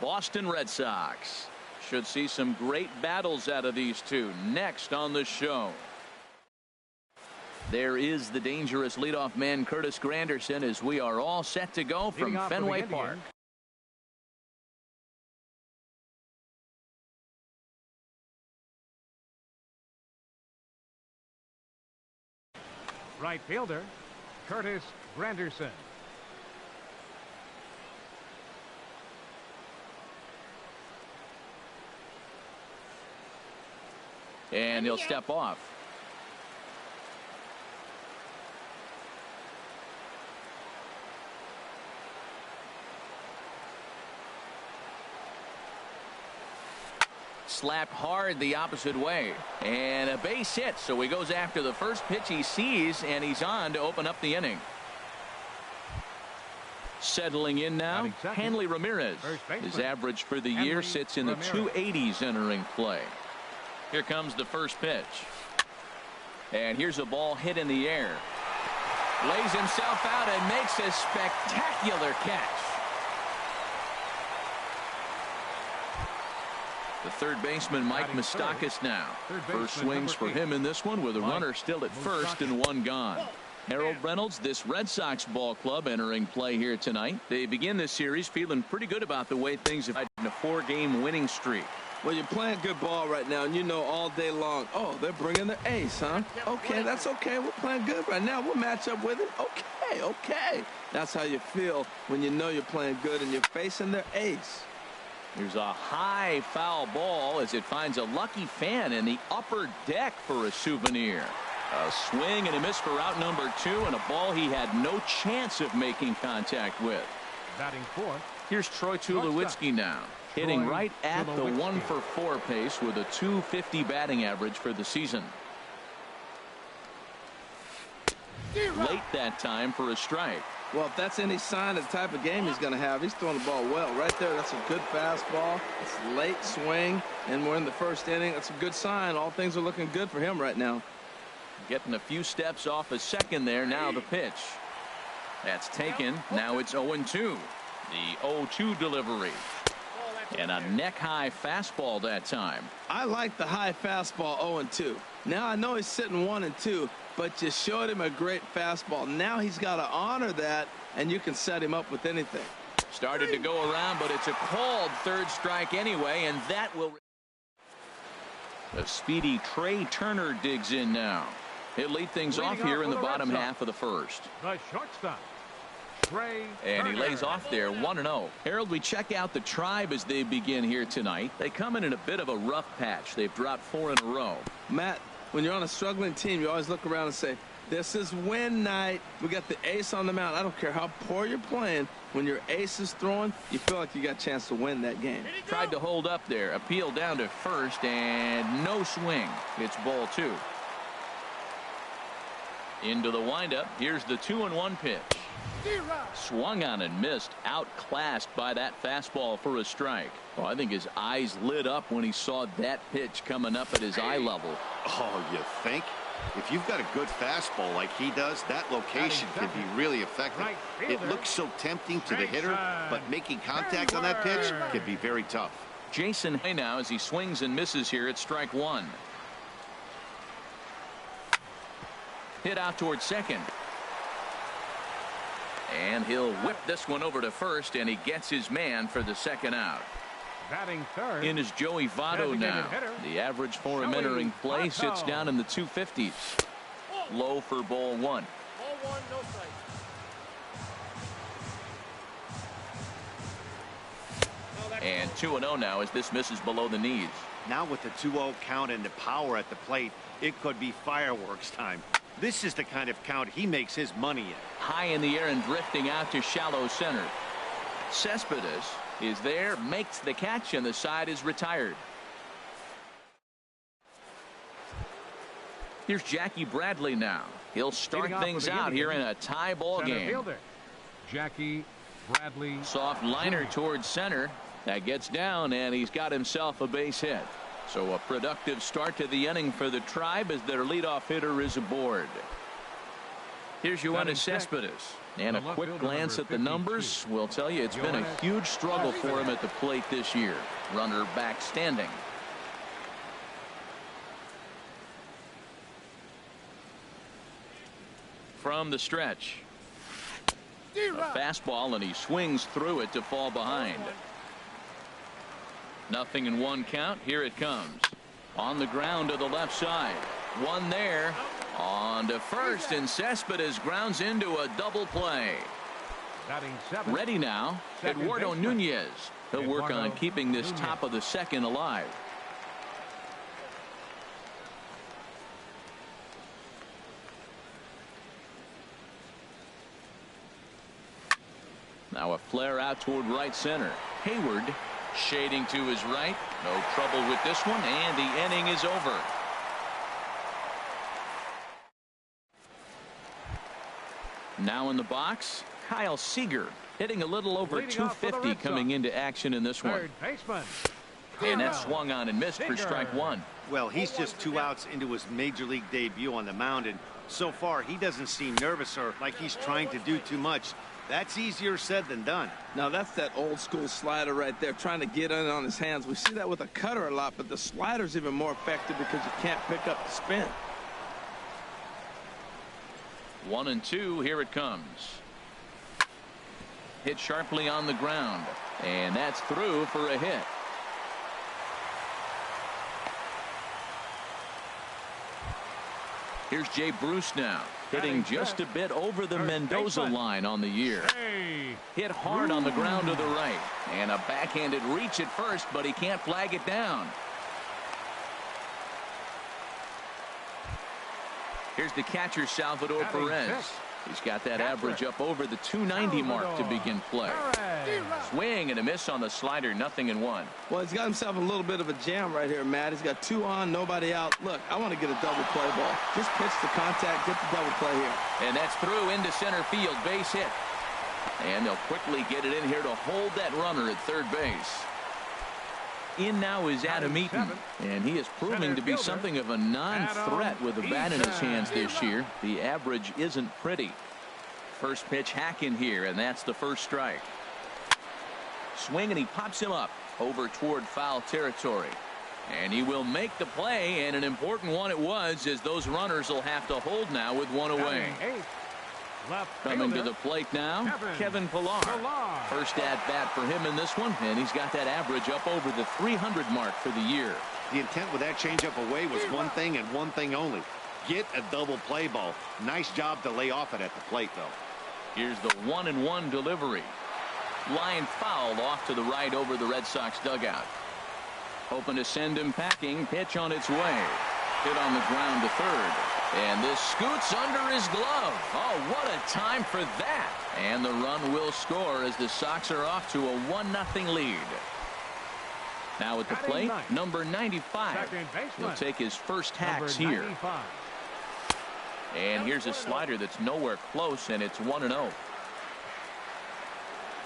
Boston Red Sox. Should see some great battles out of these two next on the show. There is the dangerous leadoff man Curtis Granderson as we are all set to go from Fenway Park. Right fielder Curtis Granderson. And he'll step off. Slapped hard the opposite way, and a base hit, so he goes after the first pitch he sees, and he's on to open up the inning. Settling in now, Hanley Ramirez. His average for the year sits in the 280s entering play. Here comes the first pitch, and here's a ball hit in the air. Lays himself out and makes a spectacular catch. The third baseman, Mike Moustakas, now. First swings for him in this one with a runner still at first and one gone. Harold Reynolds, this Red Sox ball club entering play here tonight. They begin this series feeling pretty good about the way things have in a 4-game winning streak. Well, you're playing good ball right now, and you know all day long, oh, they're bringing the ace, huh? Okay, that's okay. We're playing good right now. We'll match up with it. Okay. That's how you feel when you know you're playing good and you're facing their ace. Here's a high foul ball as it finds a lucky fan in the upper deck for a souvenir. A swing and a miss for out number 2, and a ball he had no chance of making contact with. Batting fourth. Here's Troy Tulowitzki now, hitting right at the 1-for-4 pace with a .250 batting average for the season. Late that time for a strike. Well, if that's any sign of the type of game he's going to have, he's throwing the ball well. Right there, that's a good fastball. It's late swing, and we're in the first inning. That's a good sign. All things are looking good for him right now. Getting a few steps off a second there. Now the pitch. That's taken. Now it's 0-2. The 0-2 delivery. And a neck-high fastball that time. I like the high fastball 0-2. Now I know he's sitting 1-2, but you showed him a great fastball. Now he's got to honor that, and you can set him up with anything. Started to go around, but it's a called third strike anyway, and that will. A speedy Trey Turner digs in now. He'll lead things off here in the bottom half of the first. The shortstop, and he lays off there 1-0. Harold, we check out the Tribe as they begin here tonight. They come in a bit of a rough patch. They've dropped 4 in a row. Matt, when you're on a struggling team, you always look around and say, this is win night. We got the ace on the mound. I don't care how poor you're playing. When your ace is throwing, you feel like you got a chance to win that game. Tried to hold up there. Appeal down to first, and no swing. It's ball 2. Into the windup. Here's the 2-1 pitch. Swung on and missed. Outclassed by that fastball for a strike. Well, I think his eyes lit up when he saw that pitch coming up at his eye level. Oh, you think? If you've got a good fastball like he does, that location can be really effective. It looks so tempting to the hitter, but making contact on that pitch can be very tough. Jason Hay now as he swings and misses here at strike 1. Hit out towards second. And he'll whip this one over to first, and he gets his man for the second out. Batting third. In is Joey Votto now. The average for him entering play sits down in the 250s. Low for ball 1. Ball 1, no strike. And 2-0 now as this misses below the knees. Now with the 2-0 count and the power at the plate, it could be fireworks time. This is the kind of count he makes his money in. High in the air and drifting out to shallow center. Cespedes is there, makes the catch, and the side is retired. Here's Jackie Bradley now. He'll start things out here in a tie ball game. Fielder, Jackie Bradley. Soft liner towards center. That gets down, and he's got himself a base hit. So a productive start to the inning for the Tribe as their leadoff hitter is aboard. Here's Yoenis Cespedes. And a quick glance at the numbers will tell you it's been a huge struggle for him at the plate this year. Runner back standing. From the stretch. A fastball, and he swings through it to fall behind. 0-1 count. Here it comes. On the ground to the left side. One there. On to first, and Cespedes grounds into a double play. Ready now, Eduardo Nunez. He'll work on keeping this top of the second alive. Now a flare out toward right center. Hayward shading to his right. No trouble with this one, and the inning is over. Now in the box, Kyle Seager hitting a little over 250 coming into action in this one. And that swung on and missed for strike one. Well, he's just 2 outs into his major league debut on the mound, and so far he doesn't seem nervous or like he's trying to do too much. That's easier said than done. Now that's that old school slider right there, trying to get in on his hands. We see that with a cutter a lot, but the slider's even more effective because you can't pick up the spin. 1-2, here it comes. Hit sharply on the ground, and that's through for a hit. Here's Jay Bruce now, hitting just a bit over the Mendoza line on the year. Hit hard on the ground to the right, and a backhanded reach at first, but he can't flag it down. Here's the catcher, Salvador Perez. He's got that average up over the 290 mark to begin play. Swing and a miss on the slider, 0-1. Well, he's got himself a little bit of a jam right here, Matt. He's got 2 on, nobody out. Look, I want to get a double play ball. Just pitch the contact, get the double play here. And that's through into center field, base hit. And they'll quickly get it in here to hold that runner at third base. In now is Adam Eaton, and he is proving to be something of a non-threat with a bat in his hands this year. The average isn't pretty. First pitch hack in here, and that's the first strike. Swing, and he pops him up over toward foul territory. And he will make the play, and an important one it was, as those runners will have to hold now with one away. Coming to the plate now, Kevin Pillar. First at bat for him in this one, and he's got that average up over the 300 mark for the year. The intent with that changeup away was one thing and one thing only. Get a double play ball. Nice job to lay off it at the plate, though. Here's the 1-1 delivery. Line foul off to the right over the Red Sox dugout. Hoping to send him packing. Pitch on its way. Hit on the ground to third. And this scoots under his glove. Oh, what a time for that. And the run will score as the Sox are off to a 1-0 lead. Now at the plate, number 95. He'll take his first hacks here. And here's a slider that's nowhere close, and it's 1-0.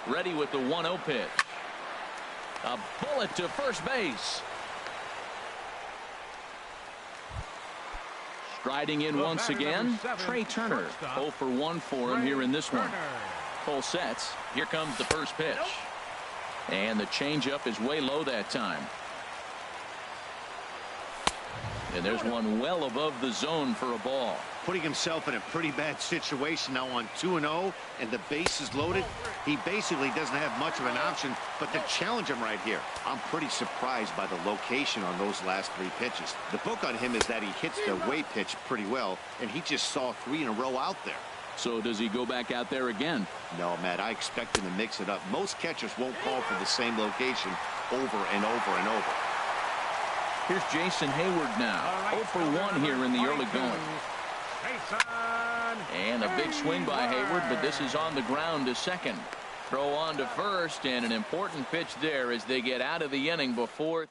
Ready with the 1-0 pitch. A bullet to first base. Striding in once again, Trey Turner. 0 for 1 for him here in this one. Full sets. Here comes the first pitch. And the changeup is way low that time. And there's one well above the zone for a ball. Putting himself in a pretty bad situation now on 2-0, and the base is loaded. He basically doesn't have much of an option but to challenge him right here. I'm pretty surprised by the location on those last 3 pitches. The book on him is that he hits the way pitch pretty well, and he just saw 3 in a row out there. So does he go back out there again? No, Matt, I expect him to mix it up. Most catchers won't call for the same location over and over and over. Here's Jason Hayward now. 0 for 1 here in the early going. And a big swing by Hayward, but this is on the ground to second. Throw on to first, and an important pitch there as they get out of the inning before.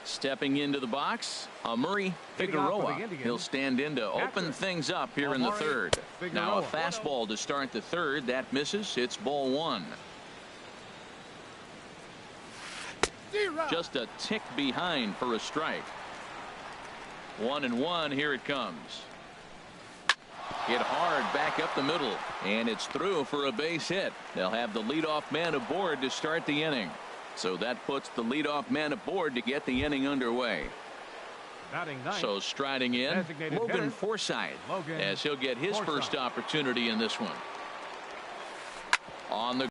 Stepping into the box, Murray Figueroa. He'll stand in to open things up here in the third. Now a fastball to start the third. That misses. It's ball 1. Just a tick behind for a strike. 1-1. Here it comes. Hit hard back up the middle, and it's through for a base hit. They'll have the leadoff man aboard to start the inning. So that puts the leadoff man aboard to get the inning underway. So striding in, Logan Forsythe, as he'll get his first opportunity in this one. On the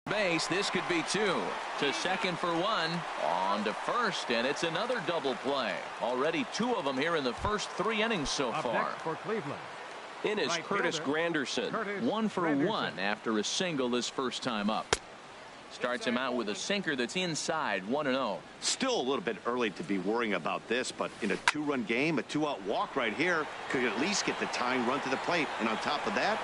base, this could be two. To second for one, on to first, and it's another double play. Already two of them here in the first 3 innings so far. For Cleveland. In is Curtis Granderson, 1 for 1 after a single his first time up. Starts him out with a sinker that's inside, 1-0. Still a little bit early to be worrying about this, but in a 2-run game, a 2-out walk right here could at least get the tying run to the plate. And on top of that,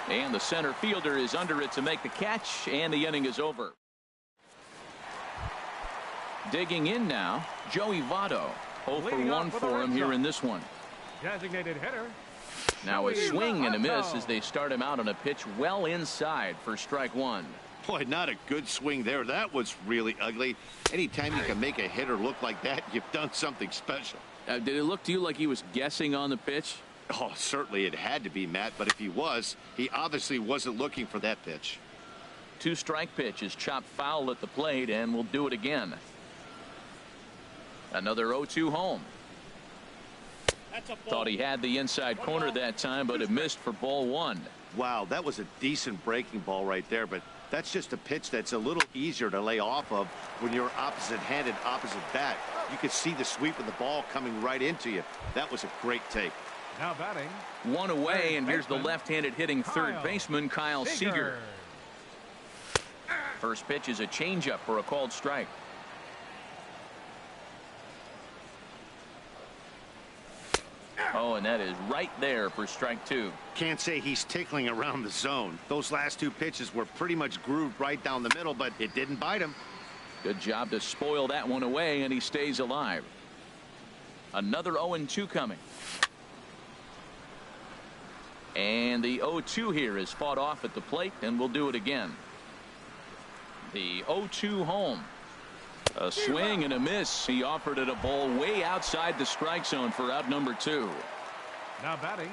and the center fielder is under it to make the catch, and the inning is over. Digging in now, Joey Votto. 0 for 1 for him here in this one. Designated hitter. Now a swing and a miss as they start him out on a pitch well inside for strike 1. boy, not a good swing there. That was really ugly. Anytime you can make a hitter look like that, you've done something special. Did it look to you like he was guessing on the pitch? Oh, certainly it had to be, Matt, but if he was, he obviously wasn't looking for that pitch. 2-strike pitch is chopped foul at the plate, and we'll do it again. Another 0-2 home. Thought he had the inside corner that time, but it missed for ball 1. Wow, that was a decent breaking ball right there, but that's just a pitch that's a little easier to lay off of when you're opposite-handed, opposite bat. You could see the sweep of the ball coming right into you. That was a great take. Now batting. One away, and here's the left-handed hitting third baseman, Kyle Seager. First pitch is a changeup for a called strike. Oh, and that is right there for strike 2. Can't say he's tickling around the zone. Those last 2 pitches were pretty much grooved right down the middle, but it didn't bite him. Good job to spoil that one away, and he stays alive. Another 0-2 coming. And the 0-2 here is fought off at the plate, and we'll do it again. The 0-2 home. A swing and a miss. He offered it a ball way outside the strike zone for out number 2. Now batting.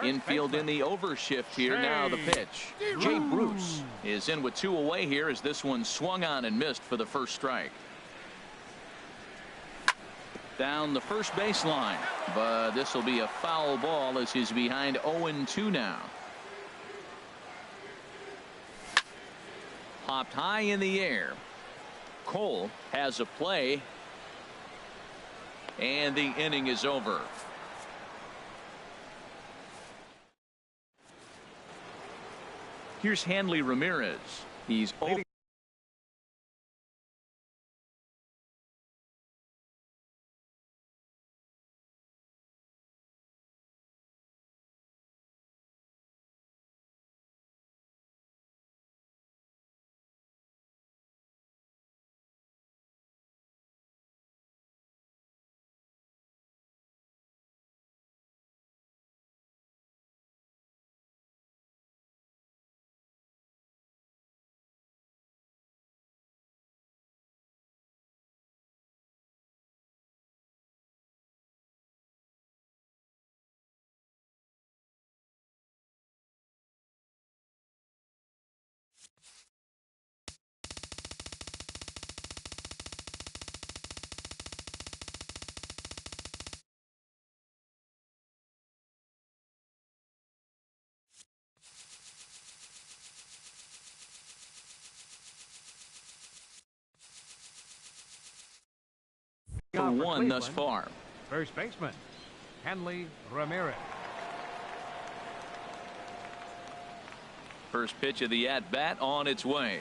Infield in the overshift here. Now the pitch. Jay Bruce is in with 2 away here as this one swung on and missed for the first strike. Down the first baseline, but this will be a foul ball as he's behind 0-2 now. Popped high in the air. Cole has a play, and the inning is over. Here's Hanley Ramirez. He's over. For 1 thus far. First baseman, Hanley Ramirez. First pitch of the at-bat on its way.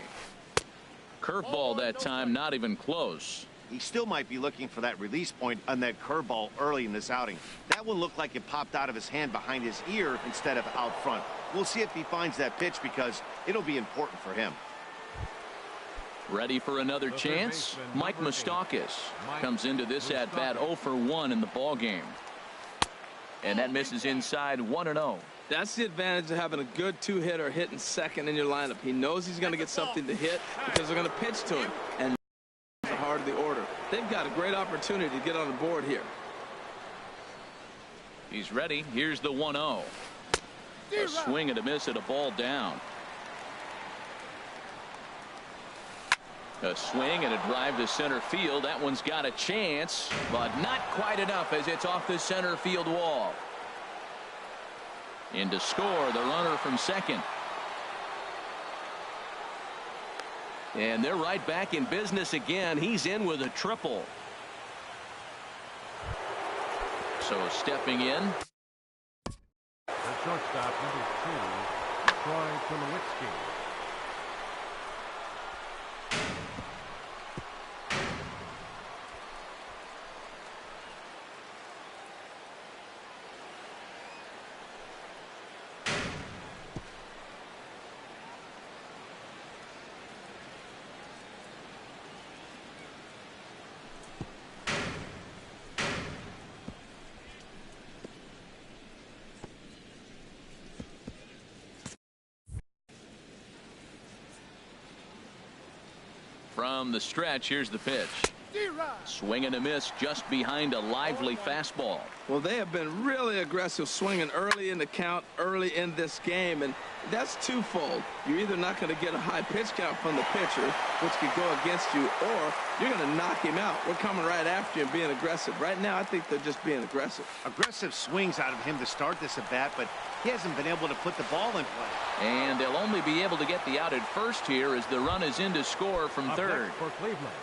Curveball that time, not even close. He still might be looking for that release point on that curveball early in this outing. That one looked like it popped out of his hand behind his ear instead of out front. We'll see if he finds that pitch because it'll be important for him. Ready for another chance? Mike Moustakas comes into this at-bat 0 for 1 in the ball game. And that misses inside 1-0. That's the advantage of having a good 2-hitter hitting second in your lineup. He knows he's going to get something to hit because they're going to pitch to him. And the heart of the order. They've got a great opportunity to get on the board here. He's ready. Here's the 1-0. A swing and a miss at a ball down. A swing and a drive to center field. That one's got a chance, but not quite enough as it's off the center field wall. In to score the runner from second. And they're right back in business again. He's in with a triple. So stepping in. The shortstop, number 2, Troy Tulowitzki. From the stretch, here's the pitch. Swing and a miss just behind a lively fastball. Well, they have been really aggressive swinging early in the count, early in this game, and that's twofold. You're either not going to get a high pitch count from the pitcher, which could go against you, or you're going to knock him out. We're coming right after you and being aggressive. Right now, I think they're just being aggressive. Aggressive swings out of him to start this at bat, but he hasn't been able to put the ball in play. And they'll only be able to get the out at first here as the run is in to score from Up third. next for Cleveland.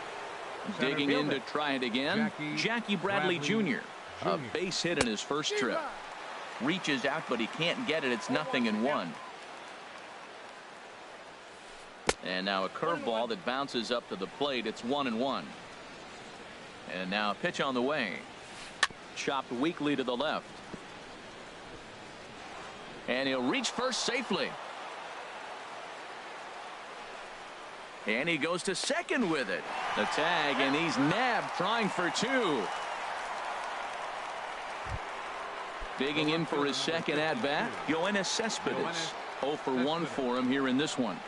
Digging in to try it again, Jackie Bradley Jr. A base hit in his first trip. Reaches out, but he can't get it. It's 0-1. And now a curveball that bounces up to the plate. It's 1-1. And now a pitch on the way. Chopped weakly to the left. And he'll reach first safely. And he goes to second with it. The tag, and he's nabbed, trying for 2. Digging in for his second at-bat, Yoenis Cespedes. 0 for 1 for him here in this one.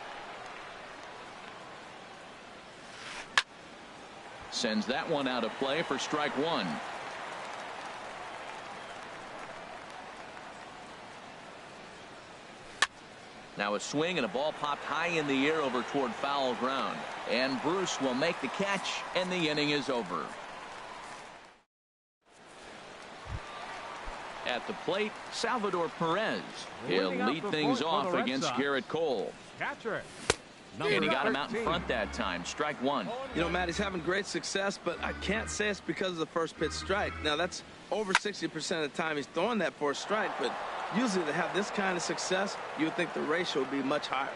Sends that one out of play for strike 1. Now a swing and a ball popped high in the air over toward foul ground. And Bruce will make the catch, and the inning is over. At the plate, Salvador Perez. He'll lead things off against Garrett Cole. Catcher. And he got him out in front that time. Strike 1. You know, Matt, he's having great success, but I can't say it's because of the first pitch strike. Now, that's over 60% of the time he's throwing that for a strike, but usually to have this kind of success, you would think the ratio would be much higher.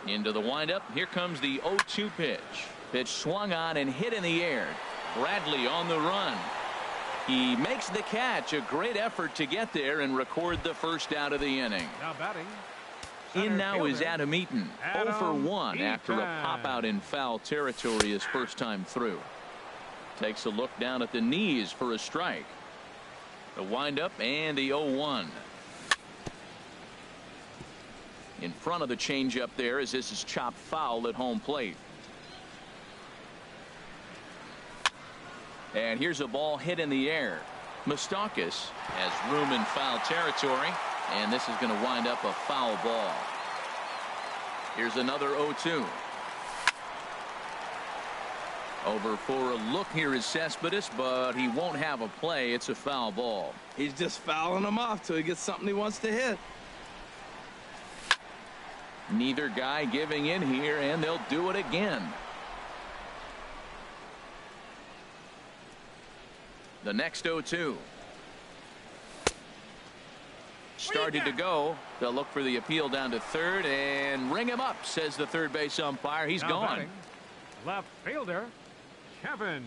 Into the windup. Here comes the 0-2 pitch. Pitch swung on and hit in the air. Bradley on the run. He makes the catch. A great effort to get there and record the first out of the inning. Now batting. In now is Adam Eaton. 0 for 1 after a pop out in foul territory his first time through. Takes a look down at the knees for a strike. The windup and the 0-1. In front of the changeup there as this is chopped foul at home plate. And here's a ball hit in the air. Moustakas has room in foul territory, and this is going to wind up a foul ball. Here's another 0-2. Over for a look here is Cespedes, but he won't have a play. It's a foul ball. He's just fouling him off till he gets something he wants to hit. Neither guy giving in here, and they'll do it again. The next 0-2. Started to go. They'll look for the appeal down to third and ring him up, says the third base umpire. He's now gone. Batting. Left fielder, Kevin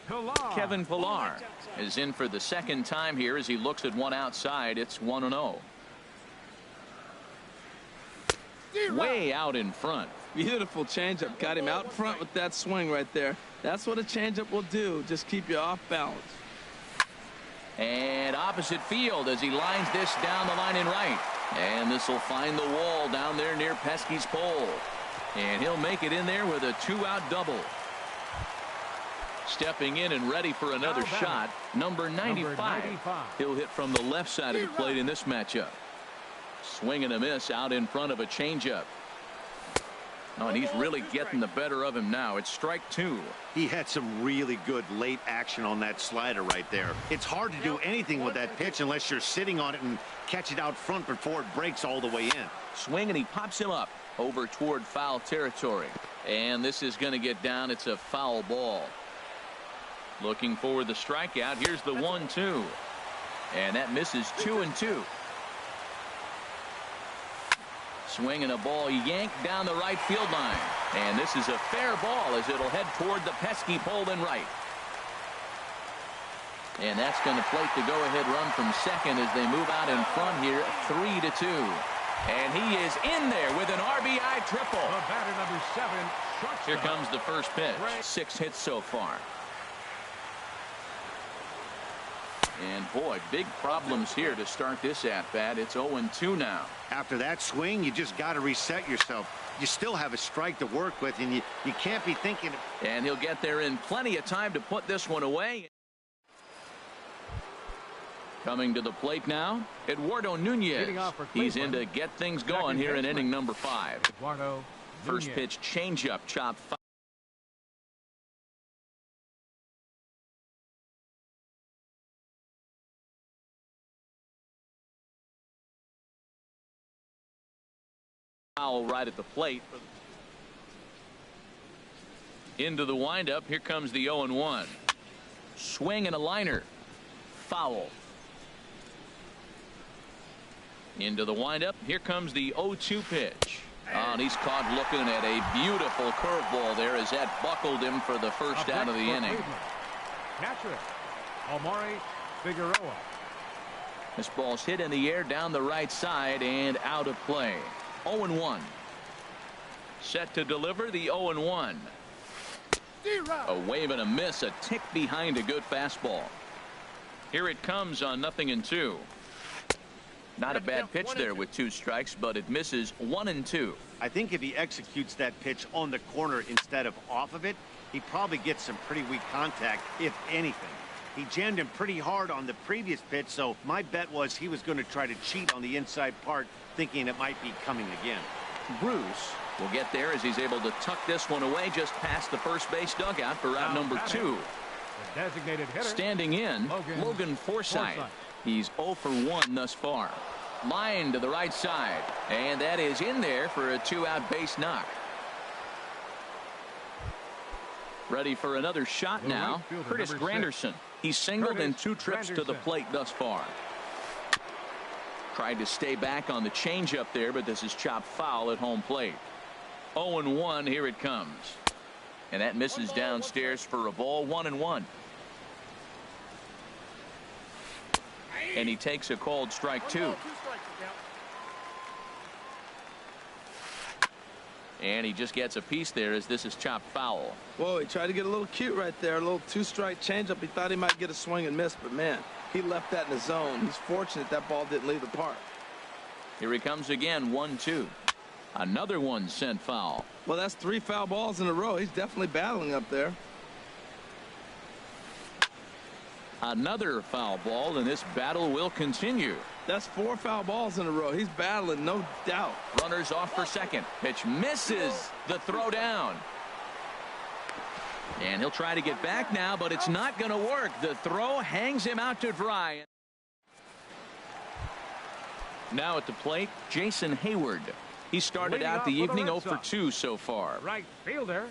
Pillar. Kevin Pillar is in for the second time here as he looks at one outside. It's 1-0. Way out in front. Beautiful changeup. Got him out front with that swing right there. That's what a changeup will do. Just keep you off balance. And opposite field as he lines this down the line in right. And this will find the wall down there near Pesky's pole. And he'll make it in there with a 2-out double. Stepping in and ready for another shot, number 95. He'll hit from the left side of the plate in this matchup. Swing and a miss out in front of a changeup. Oh, and he's really getting the better of him now. It's strike 2. He had some really good late action on that slider right there. It's hard to do anything with that pitch unless you're sitting on it and catch it out front before it breaks all the way in. Swing, and he pops him up over toward foul territory. And this is going to get down. It's a foul ball. Looking for the strikeout. Here's the 1-2. And that misses 2-2. Swing and a ball yanked down the right field line. And this is a fair ball as it'll head toward the pesky pole in right. And that's going to plate the go-ahead run from second as they move out in front here, 3-2. And he is in there with an RBI triple. The batter, number 7, shortstop. Here comes the first pitch. 6 hits so far. And boy, big problems here to start this at-bat. It's 0-2 now. After that swing, you just got to reset yourself. You still have a strike to work with, and you can't be thinking. And he'll get there in plenty of time to put this one away. Coming to the plate now, Eduardo Nunez. He's in to get things going here in inning number 5. Eduardo First Nunez. pitch changeup, chop foul right at the plate. Into the windup. Here comes the 0-1. Swing and a liner. Foul. Into the windup. Here comes the 0-2 pitch. And he's caught looking at a beautiful curveball there as that buckled him for the first out of the inning. Catcher, Omari Figueroa. This ball's hit in the air down the right side and out of play. 0-1. Set to deliver the 0-1. A wave and a miss, a tick behind a good fastball. Here it comes on 0-2. Not a bad pitch there with 2 strikes, but it misses 1-2. I think if he executes that pitch on the corner instead of off of it, he probably gets some pretty weak contact, if anything. He jammed him pretty hard on the previous pitch, so my bet was he was going to try to cheat on the inside part, thinking it might be coming again. Bruce will get there as he's able to tuck this one away just past the first base dugout for out number 2. The designated hitter. Standing in, Logan Forsythe. He's 0 for 1 thus far. Line to the right side, and that is in there for a 2-out base knock. Ready for another shot now. Curtis Granderson. He's singled in 2 trips to the plate thus far. Tried to stay back on the changeup there, but this is chopped foul at home plate. 0-1. Here it comes. And that misses downstairs for a ball. 1-1. And he takes a called strike 2. And he just gets a piece there as this is chopped foul. Whoa, he tried to get a little cute right there. A little 2-strike changeup. He thought he might get a swing and miss, but man, he left that in the zone. He's fortunate that ball didn't leave the park. Here he comes again. 1-2. Another one sent foul. Well, that's 3 foul balls in a row. He's definitely battling up there. Another foul ball, and this battle will continue. That's 4 foul balls in a row. He's battling, no doubt. Runners off for second. Pitch misses the throw down. And he'll try to get back now, but it's not going to work. The throw hangs him out to dry. Now at the plate, Jason Hayward. He started out the evening 0 for 2 so far. Right fielder.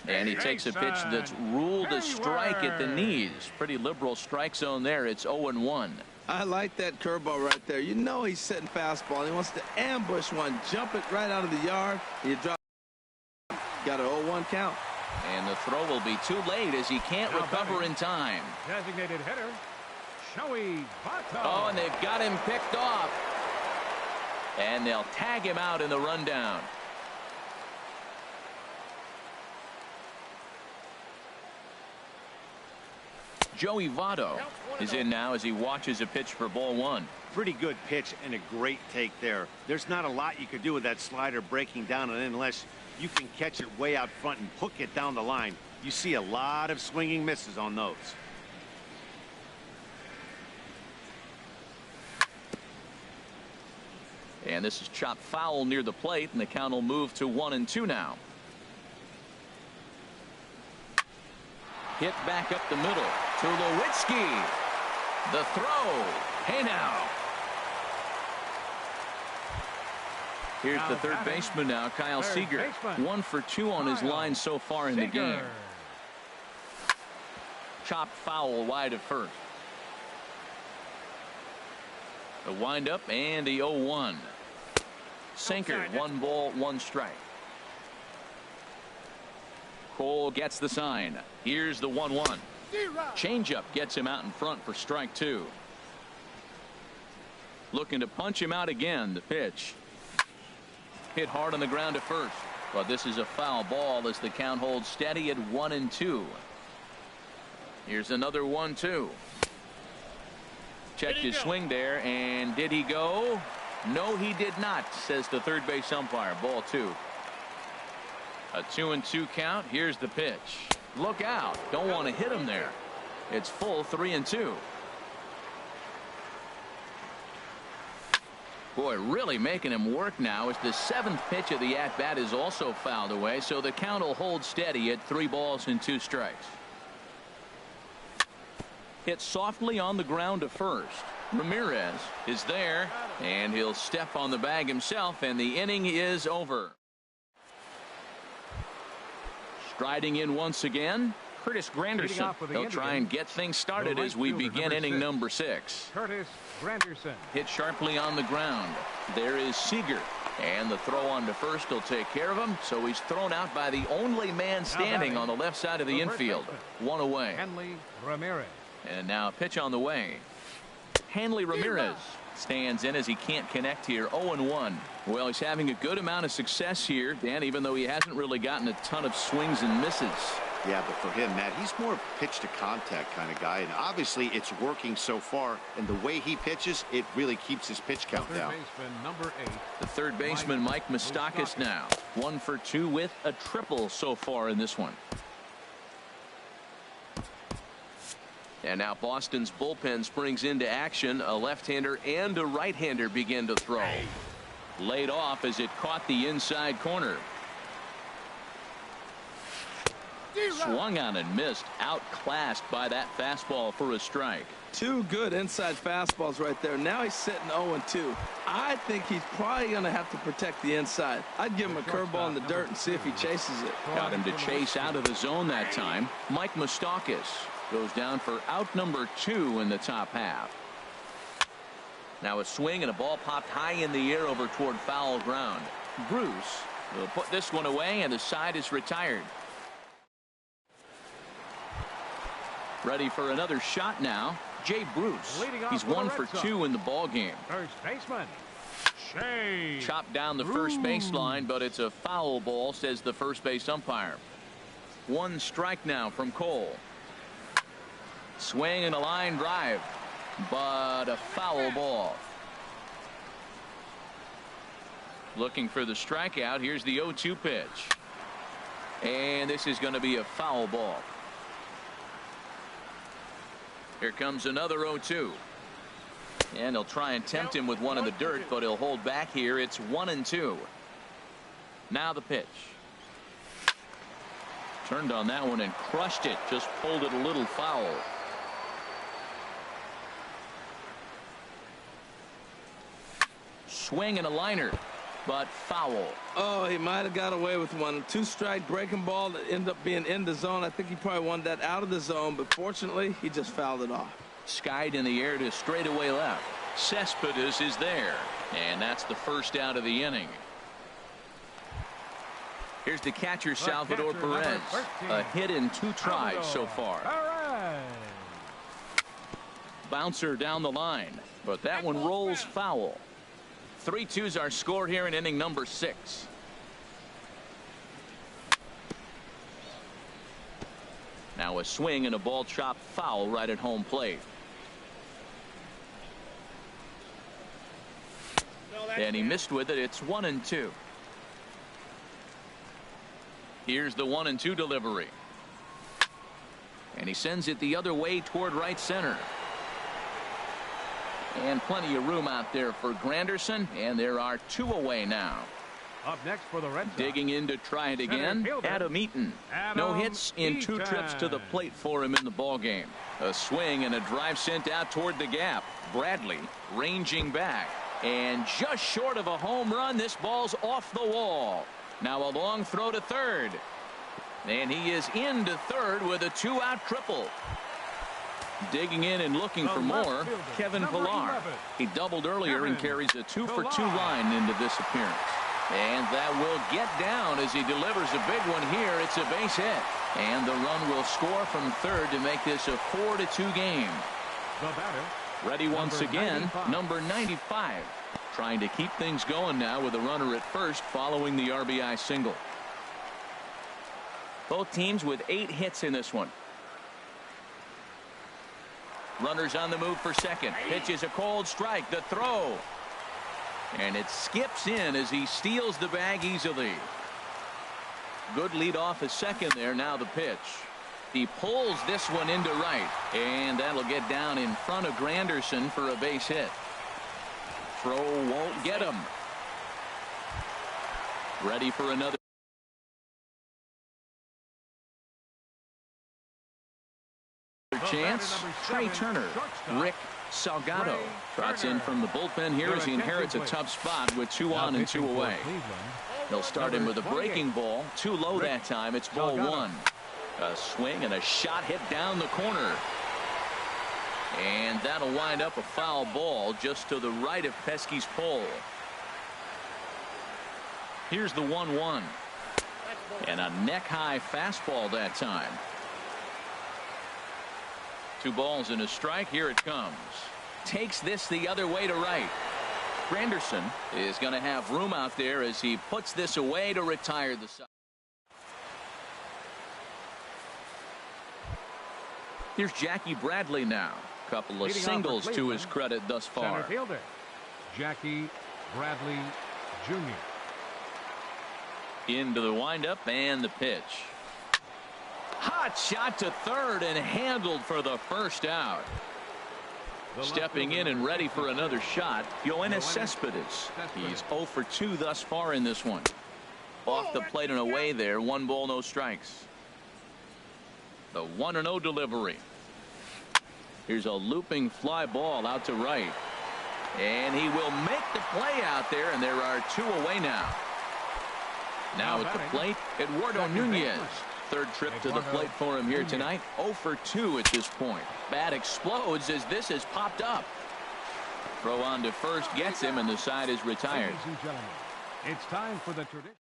And he takes a pitch that's ruled a strike at the knees. Pretty liberal strike zone there. It's 0-1. I like that curveball right there. You know he's setting fastball, and he wants to ambush one, jump it right out of the yard. You drop. Got an 0-1 count. And the throw will be too late as he can't recover in time. Designated hitter, Joey Votto. Oh, and they've got him picked off. And they'll tag him out in the rundown. Joey Votto is in now as he watches a pitch for ball 1. Pretty good pitch and a great take there. There's not a lot you could do with that slider breaking down and unless you can catch it way out front and hook it down the line. You see a lot of swinging misses on those. And this is chopped foul near the plate, and the count will move to 1-2 now. Hit back up the middle to Lewitzki. The throw. Hey now. Here's the third baseman now, Kyle Seager. 1 for 2 on his line so far in the game. Chopped foul wide of first. The windup and the 0-1. Sinker, 1 ball, 1 strike. Cole gets the sign. Here's the 1-1. Changeup gets him out in front for strike 2. Looking to punch him out again. The pitch. Hit hard on the ground to first. But this is a foul ball as the count holds steady at 1-2. Here's another 1-2. Checked his swing there, and did he go? No, he did not, says the third base umpire. Ball 2. A 2-2 count. Here's the pitch. Look out. Don't want to hit him there. It's full 3-2. Boy, really making him work now as the 7th pitch of the at-bat is also fouled away, so the count will hold steady at 3 balls and 2 strikes. Hit softly on the ground to first. Ramirez is there, and he'll step on the bag himself, and the inning is over. Striding in once again, Curtis Granderson. He'll try and get things started as we begin inning number 6. Curtis Granderson. Hit sharply on the ground. There is Seager. And the throw on to first will take care of him. So he's thrown out by the only man standing on the left side of the infield. 1 away. Hanley Ramirez. And now a pitch on the way. Hanley Ramirez stands in as he can't connect here. 0-1. Well, he's having a good amount of success here, Dan, even though he hasn't really gotten a ton of swings and misses. Yeah, but for him, Matt, he's more pitch to contact kind of guy, and obviously it's working so far, and the way he pitches, it really keeps his pitch count down. Number 8. The third baseman, Mike Moustakas, now 1 for 2 with a triple so far in this one. And now Boston's bullpen springs into action. A left-hander and a right-hander begin to throw. Laid off as it caught the inside corner. Swung on and missed. Outclassed by that fastball for a strike. 2 good inside fastballs right there. Now he's sitting 0-2. I think he's probably going to have to protect the inside. I'd give him a curveball in the dirt and see if he chases it. Got him to chase out of the zone that time. Mike Moustakas goes down for out number 2 in the top half. Now a swing and a ball popped high in the air over toward foul ground. Bruce will put this one away, and the side is retired. Ready for another shot now. Jay Bruce. He's 1 for 2 in the ball game. First baseman. Shea. Chopped down the first baseline, but it's a foul ball, says the first base umpire. 1 strike now from Cole. Swing and a line drive, but a foul ball. Looking for the strikeout. Here's the 0-2 pitch. And this is going to be a foul ball. Here comes another 0-2. And he'll try and tempt him with one in the dirt, but he'll hold back here. It's 1-2. Now the pitch. Turned on that one and crushed it. Just pulled it a little foul. Swing and a liner, but foul. Oh, he might have got away with one. 2-strike breaking ball that ended up being in the zone. I think he probably wanted that out of the zone, but fortunately, he just fouled it off. Skied in the air to straightaway left. Cespedes is there, and that's the first out of the inning. Here's the catcher, Salvador Perez. A hit in 2 tries so far. Bouncer down the line, but that one rolls foul. 3-2's our score here in inning number 6. Now a swing and a ball chopped foul right at home plate. And he missed with it. It's 1-2. Here's the 1-2 delivery. And he sends it the other way toward right center. And plenty of room out there for Granderson, and there are 2 away now. Up next for the Red Sox. Digging in to try it again, Adam Eaton. No hits in 2 trips to the plate for him in the ballgame. A swing and a drive sent out toward the gap. Bradley ranging back. And just short of a home run, this ball's off the wall. Now a long throw to third. And he is into third with a 2-out triple. Digging in and looking for more, Kevin Pillar. He doubled earlier and carries a 2-for-2 line into this appearance. And that will get down as he delivers a big one here. It's a base hit. And the run will score from third to make this a 4-2 game. The batter. Ready once again, number 95. Trying to keep things going now with a runner at first following the RBI single. Both teams with 8 hits in this one. Runners on the move for second. Pitches a cold strike. The throw. And it skips in as he steals the bag easily. Good lead off a second there. Now the pitch. He pulls this one into right. And that'll get down in front of Granderson for a base hit. Throw won't get him. Ready for another chance. Trey Turner. Rick Salgado trots in from the bullpen here as he inherits a tough spot with 2 on and 2 away. They'll start him with a breaking ball. Too low that time. It's ball 1. A swing and a shot hit down the corner. And that'll wind up a foul ball just to the right of Pesky's pole. Here's the 1-1. And a neck-high fastball that time. 2 balls and a strike. Here it comes. Takes this the other way to right. Granderson is going to have room out there as he puts this away to retire the side. Here's Jackie Bradley now. Couple of singles to his credit thus far. Center fielder, Jackie Bradley Jr. Into the windup and the pitch. Hot shot to third and handled for the first out. Stepping in and ready for another shot, Yoenis Cespedes. He's 0 for 2 thus far in this one. Off the plate and away there. 1 ball, no strikes. The 1-0 delivery. Here's a looping fly ball out to right. And he will make the play out there, and there are 2 away now. Now at the plate, Eduardo Nunez. 3rd trip to the plate for him here tonight. 0 for 2 at this point. Bat explodes as this has popped up. Throw on to first gets him, and the side is retired. Ladies and gentlemen, it's time for the tradition.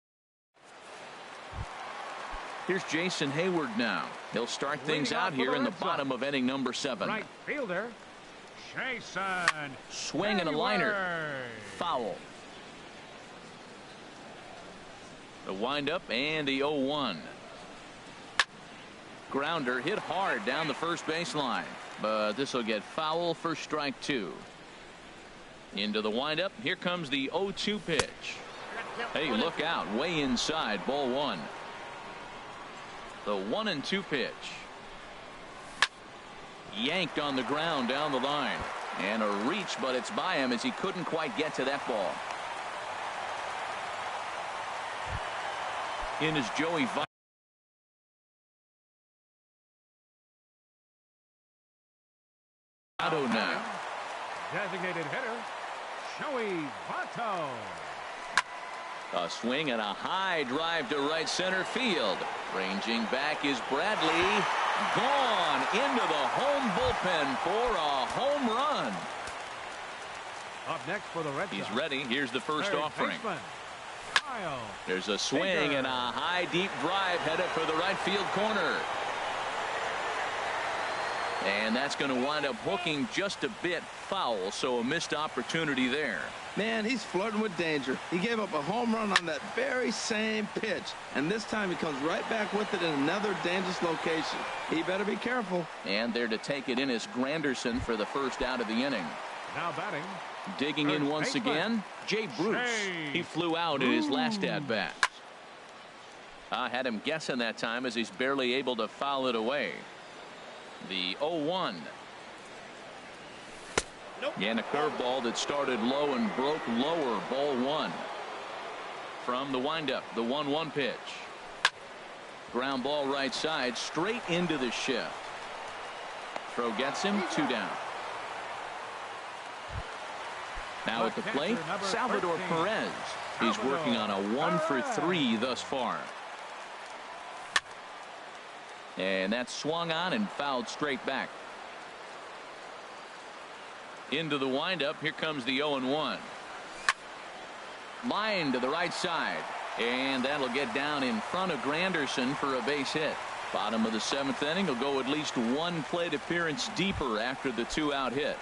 Here's Jason Hayward now. He'll start things out here in the bottom of inning number 7. Right fielder, Jason. Swing and a liner. Foul. The windup and the 0-1. Grounder hit hard down the first baseline, but this will get foul for strike 2. Into the windup. Here comes the 0-2 pitch. Hey, look out. Way inside. Ball 1. The 1-2 pitch. Yanked on the ground down the line. And a reach, but it's by him as he couldn't quite get to that ball. In is Joey Votto now. Designated hitter, Joey Votto. A swing and a high drive to right center field. Ranging back is Bradley. Gone into the home bullpen for a home run. Up next for the Red Sox. He's ready. Here's the first offering. Baseman, Kyle There's a swing and a high deep drive headed for the right field corner. And that's going to wind up hooking just a bit foul, so a missed opportunity there. Man, he's flirting with danger. He gave up a home run on that very same pitch, and this time he comes right back with it in another dangerous location. He better be careful. And there to take it in is Granderson for the first out of the inning. now batting. Digging in once again, Jay Bruce. He flew out in his last at-bat. I had him guessing that time as he's barely able to foul it away. The 0-1. Nope. And a curveball that started low and broke lower. Ball 1. From the windup, the 1-1 pitch. Ground ball right side, straight into the shift. Throw gets him, 2 down. Now at the plate, Salvador Perez. He's working on a 1 for 3 thus far. And that's swung on and fouled straight back. Into the windup, here comes the 0-1. Line to the right side. And that'll get down in front of Granderson for a base hit. Bottom of the 7th inning will go at least 1 plate appearance deeper after the 2-out hit.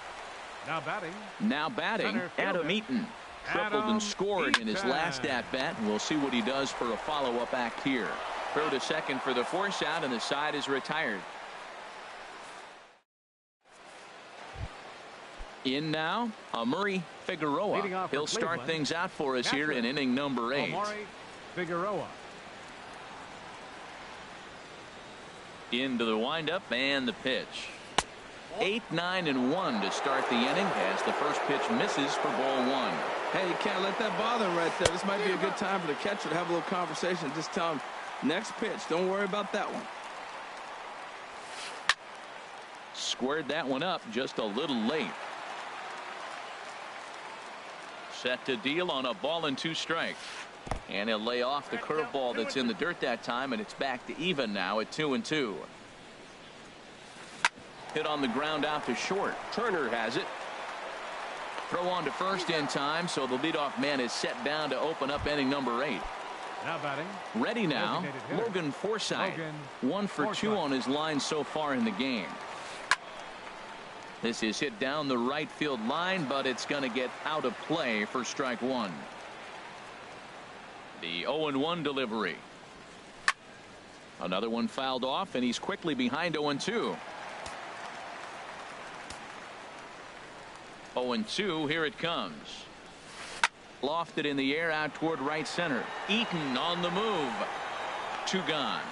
Now batting, Adam Eaton. Tripled and scored in his last at-bat, and we'll see what he does for a follow-up act here. Throw to second for the force out, and the side is retired. In now, Amuri Figueroa. He'll start things out for us here in inning number 8. Figueroa. Into the windup and the pitch. 8, 9, and 1 to start the inning as the first pitch misses for ball 1. Hey, you can't let that bother him right there. This might be a good time for the catcher to have a little conversation. Just tell him, next pitch, don't worry about that one. Squared that one up just a little late. Set to deal on a ball and 2 strikes. And he'll lay off the curveball that's in the dirt that time, and it's back to even now at 2-2. Hit on the ground out to short. Turner has it. Throw on to first in time, so the leadoff man is set down to open up inning number 8. Now batting. Ready now, Logan Forsythe. 1 for 2 on his line so far in the game. This is hit down the right field line, but it's going to get out of play for strike 1. The 0-1 delivery. Another one fouled off, and he's quickly behind 0-2. 0-2, here it comes. Lofted in the air out toward right center. Eaton on the move. 2 gone.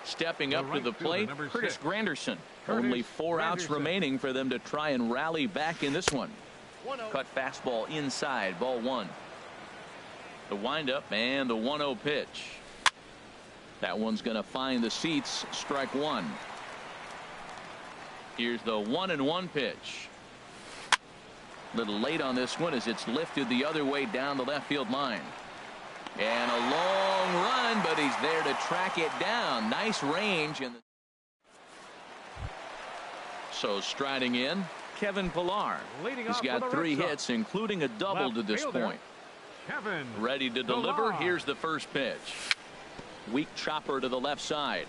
Stepping up to the plate, Curtis Granderson. Only 4 outs remaining for them to try and rally back in this one. Cut fastball inside, ball 1. The windup and the 1-0 pitch. That one's going to find the seats, strike 1. Here's the 1-1 pitch. Little late on this one as it's lifted the other way down the left field line. And a long run, but he's there to track it down. Nice range. So striding in, Kevin Pillar. He's got 3 hits, including a double to this point. Ready to deliver. Here's the first pitch. Weak chopper to the left side.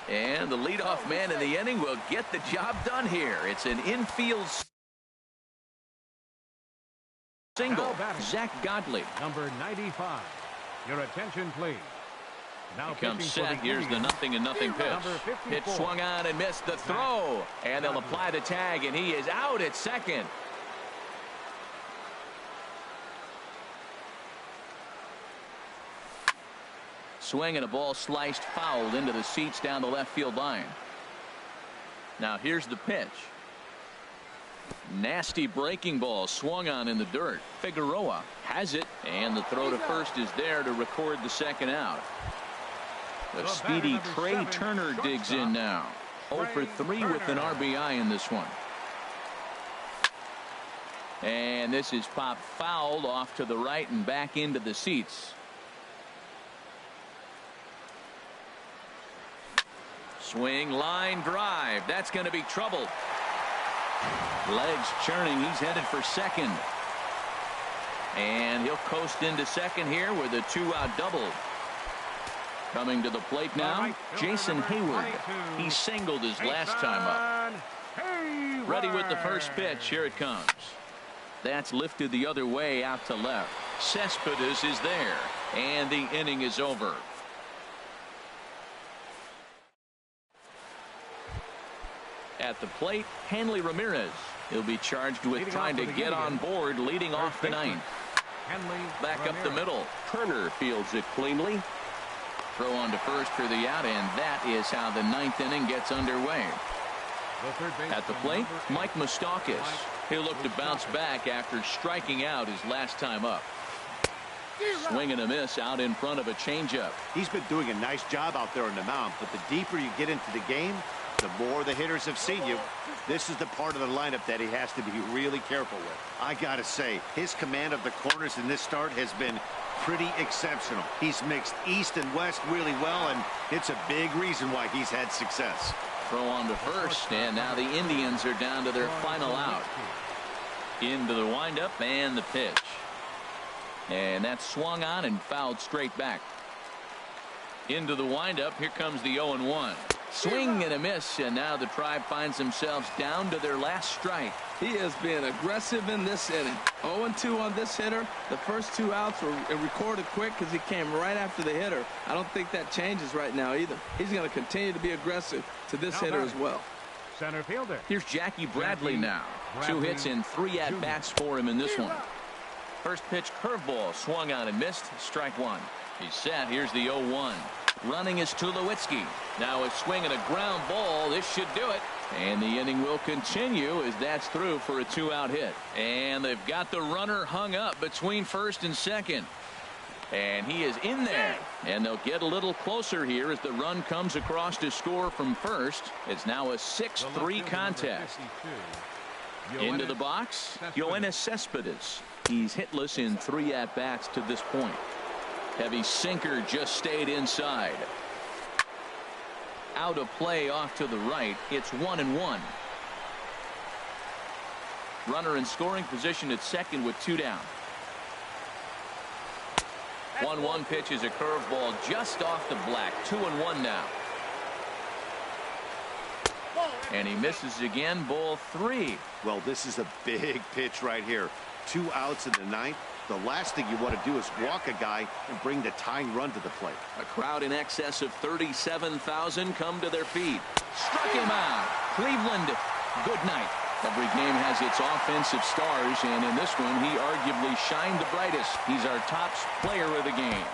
And the leadoff man in the inning will get the job done here. It's an infield single. Zach Godley. Number 95. Your attention, please. Now he comes set. Here's the 0-0 pitch. Pitch swung on and missed the throw. And they'll apply the tag, and he is out at second. Swing and a ball sliced foul into the seats down the left field line. Now here's the pitch. Nasty breaking ball swung on in the dirt. Figueroa has it, and the throw to first is there to record the second out. The speedy Trey Turner digs in now. 0 for 3 with an RBI in this one. And this is popped fouled off to the right and back into the seats. Swing, line drive. That's going to be trouble. Legs churning. He's headed for second. And he'll coast into second here with a 2-out double. Coming to the plate now, Jason Hayward. He singled his last time up. Ready with the first pitch. Here it comes. That's lifted the other way out to left. Cespedes is there. And the inning is over. At the plate, Hanley Ramirez. He'll be charged with trying to get on board leading off the 9th. Back up the middle. Turner fields it cleanly. Throw on to first for the out, and that is how the ninth inning gets underway. At the plate, Mike Moustakas. He'll look to bounce back after striking out his last time up. Swing and a miss out in front of a changeup. He's been doing a nice job out there on the mound, but the deeper you get into the game, the more the hitters have seen you. This is the part of the lineup that he has to be really careful with. I gotta say, his command of the corners in this start has been pretty exceptional. He's mixed east and west really well, and it's a big reason why he's had success. Throw on to first, and now the Indians are down to their final out. Into the windup and the pitch. And that's swung on and fouled straight back. Into the windup, here comes the 0-1. Swing and a miss, and now the Tribe finds themselves down to their last strike. He is being aggressive in this inning. 0-2 on this hitter. The first 2 outs were recorded quick because he came right after the hitter. I don't think that changes right now either. He's going to continue to be aggressive to this hitter as well. Center fielder. Here's Jackie Bradley now. 2 hits and 3 at-bats for him in this one. First pitch curveball swung on and missed. Strike 1. He's set. Here's the 0-1. Running is Tulowitzki. Now a swing and a ground ball. This should do it. And the inning will continue as that's through for a 2-out hit. And they've got the runner hung up between first and second. And he is in there. And they'll get a little closer here as the run comes across to score from first. It's now a 6-3 contest. Into the box, Yoenis Cespedes. He's hitless in 3 at-bats to this point. Heavy sinker just stayed inside. Out of play off to the right. It's 1-1. Runner in scoring position at second with 2 down. 1-1 pitch is a curveball just off the black. 2-1 now. And he misses again. Ball 3. Well, this is a big pitch right here. 2 outs in the ninth. The last thing you want to do is walk a guy and bring the tying run to the plate. A crowd in excess of 37,000 come to their feet. Struck him out. Cleveland, good night. Every game has its offensive stars, and in this one, he arguably shined the brightest. He's our top player of the game.